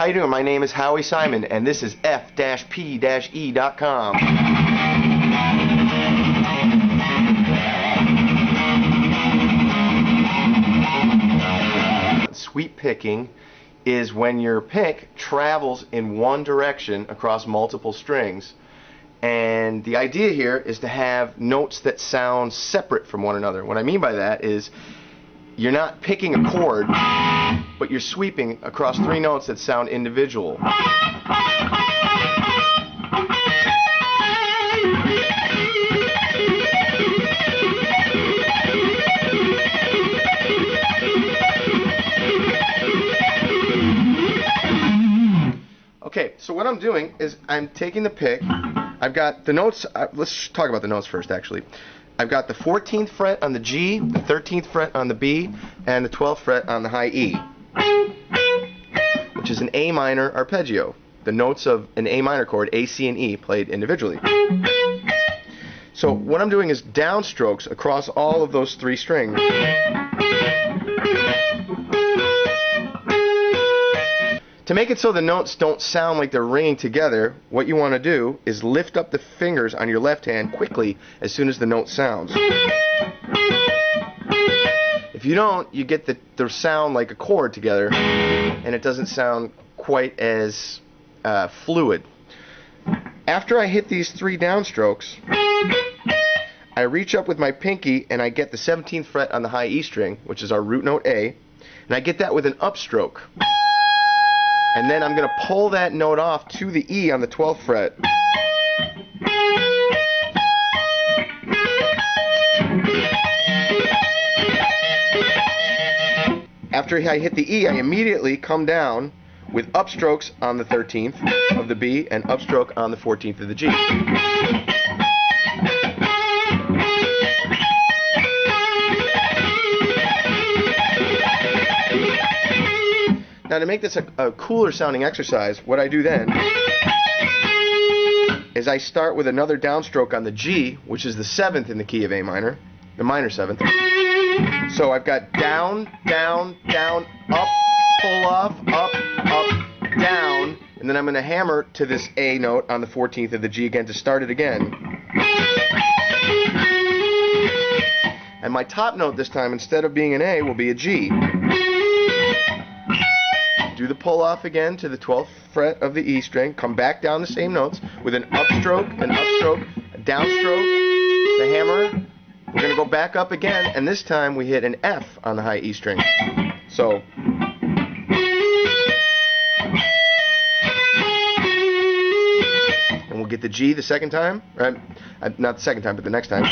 you doing? My name is Howie Simon, and this is F-P-E.com. Sweep picking is when your pick travels in one direction across multiple strings, and the idea here is to have notes that sound separate from one another. What I mean by that is you're not picking a chord, but you're sweeping across three notes that sound individual. Okay, so what I'm doing is I'm taking the pick. I've got the notes. Let's talk about the notes first, actually. I've got the 14th fret on the G, the 13th fret on the B, and the 12th fret on the high E, which is an A minor arpeggio. The notes of an A minor chord, A, C, and E, played individually. So what I'm doing is downstrokes across all of those three strings. To make it so the notes don't sound like they're ringing together, what you want to do is lift up the fingers on your left hand quickly as soon as the note sounds. If you don't, you get the sound like a chord together, and it doesn't sound quite as fluid. After I hit these three downstrokes, I reach up with my pinky and I get the 17th fret on the high E string, which is our root note A, and I get that with an upstroke. And then I'm going to pull that note off to the E on the 12th fret. After I hit the E, I immediately come down with upstrokes on the 13th of the B and upstroke on the 14th of the G. Now, to make this a cooler sounding exercise, what I do then is I start with another downstroke on the G, which is the 7th in the key of A minor, the minor 7th. So I've got down, down, down, up, pull off, up, down, and then I'm going to hammer to this A note on the 14th of the G again to start it again. And my top note this time, instead of being an A, will be a G. Do the pull off again to the 12th fret of the E string, come back down the same notes with an upstroke, a downstroke, the hammer. We're going to go back up again, and this time we hit an F on the high E string. So, and we'll get the G the second time, right? Not the second time, but the next time.